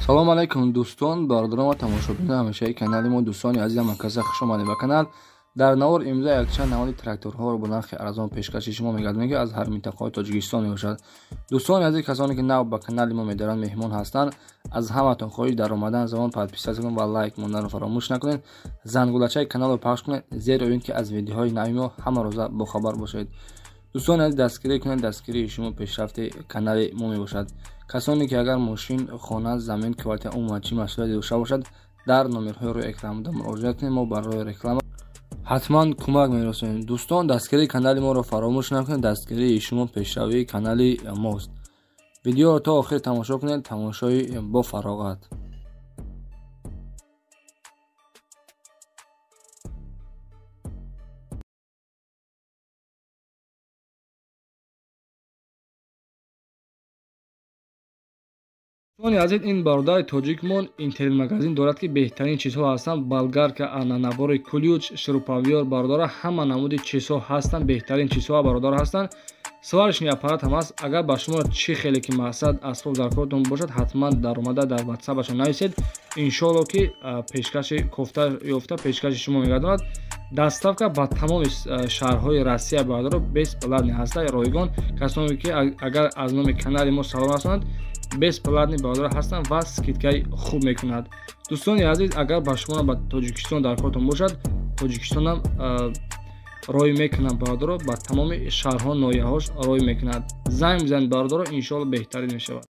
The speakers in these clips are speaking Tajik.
салом алайкум дӯстон, бародарон ва тамошобини ҳамешаи канали мо. Дӯстони азизам, акаса хуш омадед ба канал. Дар навор имрӯз якчанд наводи тракторҳоро бо нархи арзон пешкаши шумо мегардонем ки аз ҳар минтақаҳои Тоҷикистон мебошад. Дӯстони азиз, касоне ки нав ба канали мо медаранд, меҳмон ҳастанд, аз ҳаматон хоҳиш дар омадан замон подписия кунед ва лайк монданро фаромӯш накунед. Зангулачаи каналро пахш кунед, зеро ин ки аз видеоҳои нави мо ҳама рӯза бохабар бошед. дӯстони азиз, дастгирӣ кунед, дастгирии шумо пешрафти канали мо мебошад. касоне ки агар мошин, хона, замин, квартира умуман чӣ масъулияте дошта бошад, дар номерҳои рӯи экранда муроҷиат кунед, мо барои реклама ҳатман кӯмак мерасонем. дӯстон, дастгирии канали моро фаромӯш накунед, дастгирии шумо пешравии канали мост. видеоро то охир тамошо кунед, тамошои бо фароғат. дӯстони азиз, ин бародари тоҷикмон интернет-магазин дорад ки беҳтарин чизҳо ҳастанд. Болгарка, набори ключ, шурупавёр бародора, ҳама намуди чизҳо ҳастанд, беҳтарин чизҳо бародора ҳастанд. сварочный аппарат ҳам аст. агар ба шумо чӣ хеле ки мақсад асбоб даркортон бошад, ҳатман дар омада дар ватсапашон нависед. иншоалло ки пешкаши кофта ёфта пешкаши шумо мегардонад. доставка ба тамоми шаҳрҳои Россия бародора бесплатни ҳаста ройгон. касоне ки агар аз номи канали мо салом расонанд, бесплатни бародора ҳастанд ва скидкаи хуб мекунад. дӯстони азиз, агар ба шумо ба Тоҷикистон даркортон бошад, Тоҷикистонам рой мекунад бародоро, ба тамоми шаҳрҳо ноҳияҳош рой мекунад. занг бизанед бародоро, иншоалло беҳтарин мешавад.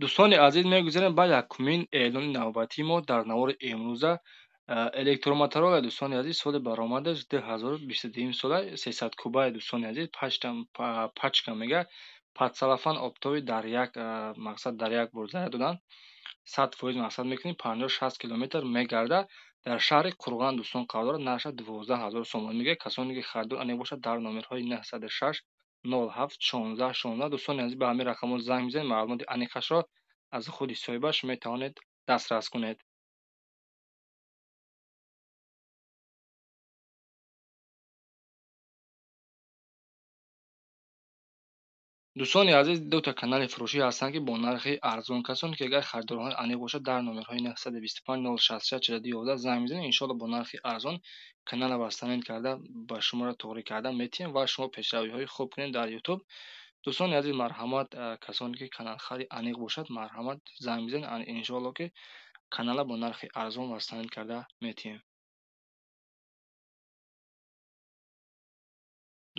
дӯстони азиз, мегузарем ба якумин эълони навбатии мо дар навори имрӯза. электроматериола дӯстони азиз, соли баромадаш 2022 сола 300 кубаи дӯстони азиз, пачка мега падсалафан обтоби дар як мақсад дар як бор заряд додан 100% мақсад мекунем 50-60 километр мегарда. дар шаҳри Қурған дӯстон қарор дорад. нарша 12000 сомон мега. касоне ки харидор ане бошад, дар номерҳои 906 07 16 16 дӯстони азиз, ба ҳамин рақамҳо занг бизанед, маълумоти аниқашро аз худи соҳибаш метавонед дастрас кунед. дӯстони азиз, дута канали фурӯшӣ ҳастанд ки бо нархи арзон. касоне ки агар харидорҳои аниқ бошад, дар номерҳои 925 066 42 занг бизанед. иншоалло бо нархи арзон канала вастанед карда ба шуморо тоғрӣ карда метиҳем ва шумо пешравиҳои хуб кунед дар ютуб. дӯстони азиз, марҳамат, касоне ки каналхари аниқ бошад, марҳамат занг бизанед. иншоалло ки канала бо нархи арзон вастанед карда метиҳем.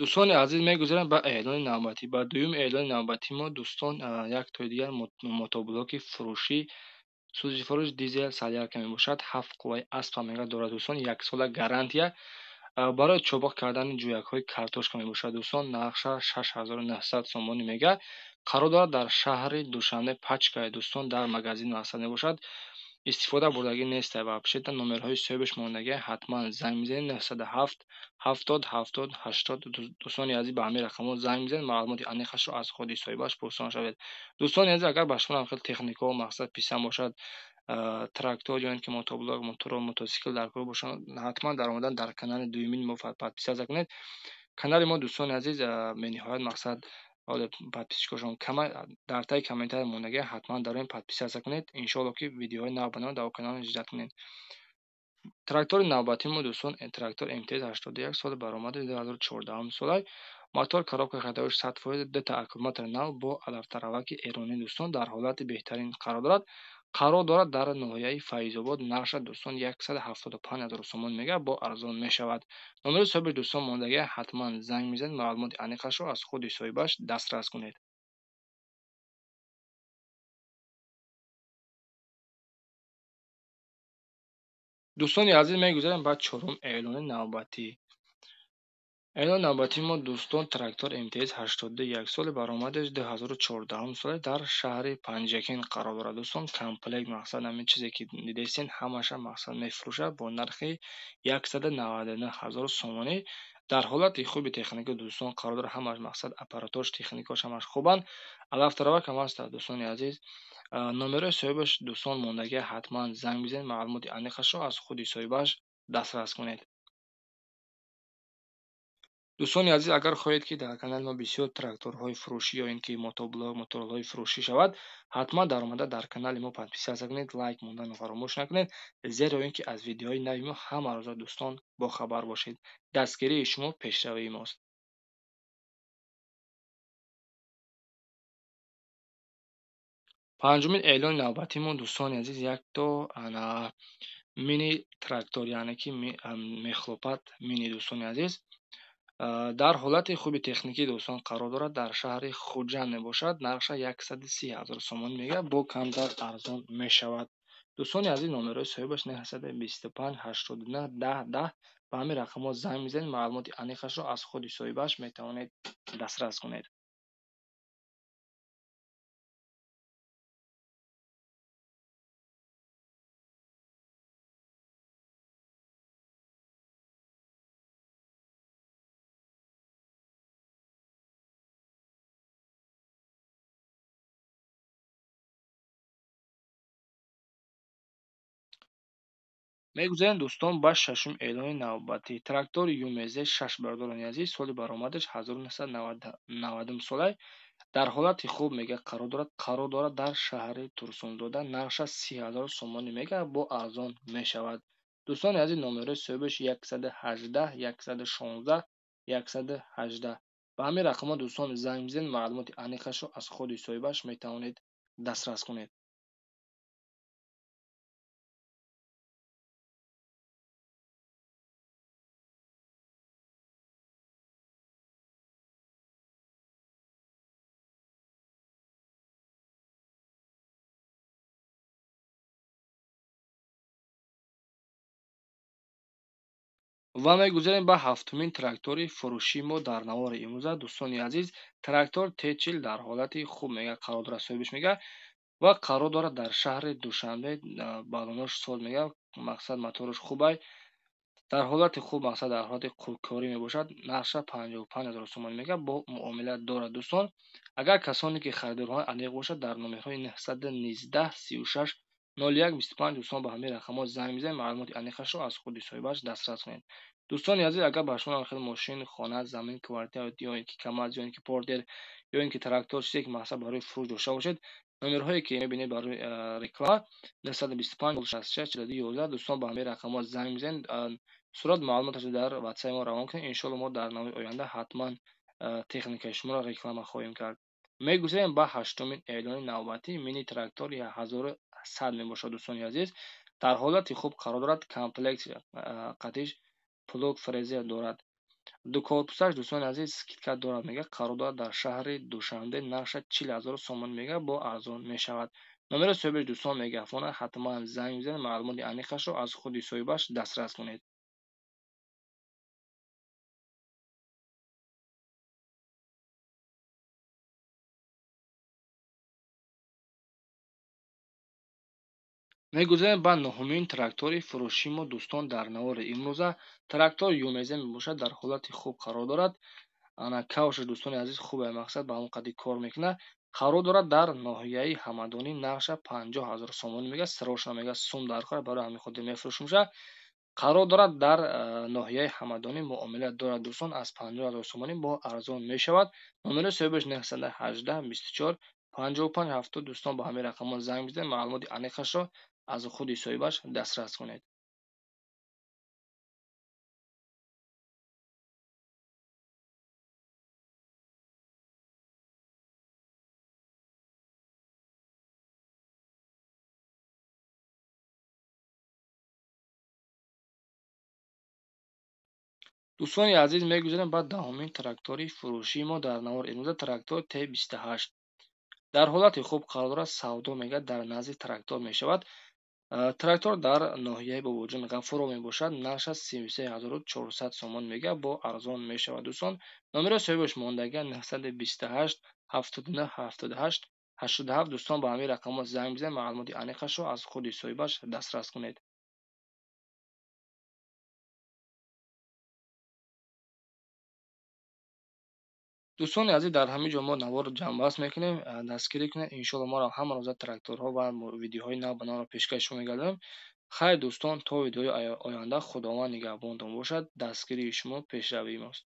дӯстони азиз, мегузарем ба эълони навбатӣ. ба дуюм эълони навбатии мо дӯстон, як тои дигар мотоблоки фурӯшӣ сӯзи фурӯш дизел солярка мебошад. 7 қувваи аспа мега дорад дӯстон, 1 сола гарантия. барои чобук кардани ҷӯякҳои картошка мебошад дӯстон. нарша 6900 сомонӣ мега. қарор дорад дар шаҳри Душанбе пачка дӯстон, дар магазин мақсад мебошад. истифода бурдагӣ нест. вообще-то номерҳои соҳибаш мондагӣ ҳатман занг бизанед 907 70 70 80. дӯстони азиз, ба ҳамин рақамҳо занг бизанед, маълумоти аниқашро аз худи соҳибаш пурсон шавед. дӯстони азиз, агар ба шумо хел техникаҳо мақсад писанд бошад, трактор ё ин ки мотоблок, мотор, мотосикл дар кор бошад, ҳатман дар омадан дар канали дуюмини мо подписия кунед. канали мо дӯстони азиз, бениҳоят мақсад подписчикашон кама. дар таи комментария мондагӣ ҳатман дар ин подписия кунед. иншоалло ки видеоҳои нав ба нав дар канал дидан кунед. трактори навбатии мо дӯстон, трактор МТЗ 81 соли баромади 2014 сола. мотор коробка хатавош 100%, дута аккумулятори нав бо алафтараваки эронӣ дӯстон, дар ҳолати беҳтарин қарор дорад дар ноҳияи Файзобод. нарша дӯстон 175000 сомон мега, бо арзон мешавад. номери соҳибаш дӯстон мондагӣ ҳатман занг бизанед, маълумоти аниқашро аз худи соҳибаш дастрас кунед. дӯстони азиз, мегузарем ба чорум эълони навбатӣ. эълони навбатии мо дӯстон, трактор МТЗ 81 соли баромадаш 2014 сола дар шаҳри Панҷакин қарор дорад дӯстон. комплект мақсад ҳамин чизе ки дидестин ҳамаша мақсад мефурӯшад бо нархи 199000 сомонӣ. дар ҳолати хуби техника дӯстон қарор дорад. ҳамаш мақсад аппаратош, техникош ҳамаш хубанд. алафтаравак ҳам аст дӯстони азиз. номерои соҳибаш дӯстон мондагӣ ҳатман занг бизанед, маълумоти аниқашро аз худи соҳибаш дастрас кунед. дӯстони азиз, агар хоҳед ки дар канали мо бисёр тракторҳои фурӯшӣ ё ин ки мотоблок, моторолаҳои фурӯшӣ шавад, ҳатман дар омада дар канали мо подписатсия кунед, лайк монданро фаромӯш накунед, зеро ин ки аз видеоҳои нави мо ҳама рӯза дӯстон бохабар бошед. Дастгирии шумо пешравии мост. Панҷумин эълони навбатимон дӯстони азиз, якто мини трактор, яъне ки мехлопат мини, дӯстони азиз, дар ҳолати хуби техникӣ дӯстон қарор дорад. Дар шаҳри Хуҷанд мебошад. Нархаш 130,000 сомон мегӯяд, бо камтар арзон мешавад. Дӯстони азиз, номерои соҳибаш 925 89 10 10. Ба ҳамин рақамҳо занг бизанед, маълумоти аниқашро аз худи соҳибаш метавонед дастрас кунед. мегузарем дӯстон ба шашум эълони навбатӣ. Трактори Юмeze 6 бардорони азиз, соли баромадаш 1990 солай. Дар ҳолати хуб мега қарор дорад дар шаҳри Турсунзода. Нархаш 30,000 сомонӣ мега, бо арзон мешавад. Дӯстони азиз, номерои соҳибаш 118 116 118. Ба ҳамин рақамҳо дӯстон занг бизанед, маълумоти аниқашро аз худи соҳибаш метавонед дастрас кунед. ва мегузарем ба ҳафтумин трактори фурӯшии мо дар навори имрӯза. Дӯстони азиз, трактор Т40 дар ҳолати хуб мега қарор дорад, соҳибаш мега, ва қарор дорад дар шаҳри Душанбе. Балонош сол мега, мақсад моторош хубай, дар ҳолати хуб, мақсад дар ҳолати корӣ мебошад. Нархаша 55,000 сомон мега, бо муомила дорад. Дӯстон, агар касоне ки харидорҳои аниқ бошад, дар номерҳои 919 36 01 25 дӯстон ба ҳамин рақамҳо занг бизанед, маълумоти аниқашро аз худи соҳибаш дастрас кунед. дӯстони азиз, агар ба шумо хел мошин, хона, замин, квартира ё ин ки камаз, ё ин ки портер, ё ин ки трактор, чизе ки мақсад барои фурӯш дошта бошед, номерҳое ки мебинед барои реклама 925 66 42 11, дӯстон ба ҳамин рақамҳо занг бизанед, сурат маълумоташро дар ватсаи мо равон кунед. Иншоалло мо дар навои оянда ҳатман техникаи шуморо реклама хоҳем кард. Мегузарем ба ҳаштумин эълони навбатӣ. Мини трактор 1100 мебошад. Дӯстони азиз, дар ҳолати хуб қарор дорад. Комплект қатиш плуг фрезер дорад. Ду корпусаш, дӯстони азиз, скидка дорад, мега қарор дорад дар шаҳри Душанбе. Нархаша 40,000 сомон мега, бо арзон мешавад. номерои соҳибаш дӯстон мегафонад, ҳатман занг бизанед, маълумоти аниқашро аз худи соҳибаш дастрас кунед. мегузарем ба нуҳумин трактори фурӯшии мо. Дӯстон, дар навори имрӯза трактор Юмeze мебошад. Дар ҳолати хуб қарор дорад. Кавшаш, дӯстони азиз, хубе, мақсад ба ҳамон қадри кор мекунад. Қарор дорад дар ноҳияи Ҳамадонӣ. Нархаша 50,000 сомон мега, сароша мега сум дар хӯрад, барои ҳамин хотир мефурӯшим ша. қарор дорад дар ноҳияи Ҳамадонӣ, муомила дорад. Дӯстон, аз 50,000 сомонӣ бо арзон мешавад. номерои соҳибаш 918 24 55 70. дӯстон ба ҳамин рақамҳо занг бизанед, маълумоти аниқашро аз худи соҳибаш дастрас кунед. дӯстони азиз, мегузарем ба даҳумин трактори фурӯшии мо дар навори имрӯза. Трактор Т28 дар ҳолати хуб қарор дорад. Савдо мега, дар назди трактор мешавад. Трактор дар ноҳияи Бобоҷон Ғафуров мебошад. Нархаша 33400 сомон мега, бо арзон мешавад. дӯстон, номерои соҳибаш мондагиа 928 79 78 87. дӯстон ба ҳамин рақамҳо занг бизанед, маълумоти аниқашро аз худи соҳибаш дастрас кунед. дӯстони азиз, дар ҳамин ҷо мо наворро ҷамъбаст мекунем. Дастгирӣ кунед. Иншоалло моро ҳама рӯза тракторҳо ва видеоҳои нав ба навро пешкаши шумо мегардонем. Хайр дӯстон, то видеои оянда, худованд нигаҳбонтон бошад. Дастгирии шумо пешравии мост.